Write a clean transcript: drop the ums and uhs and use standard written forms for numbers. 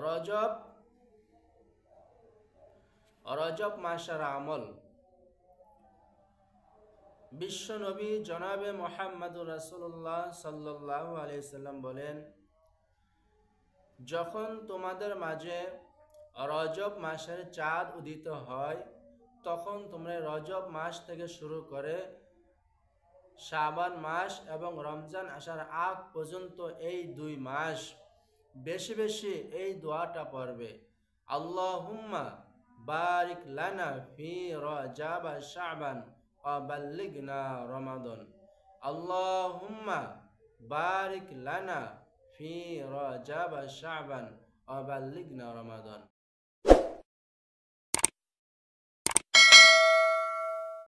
রজব রজব মাসের আমল। বিশ্ব নবী জনাবে মুহাম্মদুর রাসূলুল্লাহ সাল্লাল্লাহু আলাইহি সাল্লাম বলেন, যখন তোমাদের মাঝে রজব মাসের চাঁদ উদিত হয়, তখন তোমরা রজব মাস থেকে শুরু করে শাবান মাস এবং রমজান আসার আগ পর্যন্ত এই 2 মাস বেশি বেশি এই দোয়াটা পড়বে, আল্লাহুম্মা বারিক লানা ফি রজব শাবান ওয়া বাল্লিগনা রমাদান। আল্লাহুম্মা বারিক লানা ফি রজব শাবান ওয়া বাল্লিগনা রমাদান।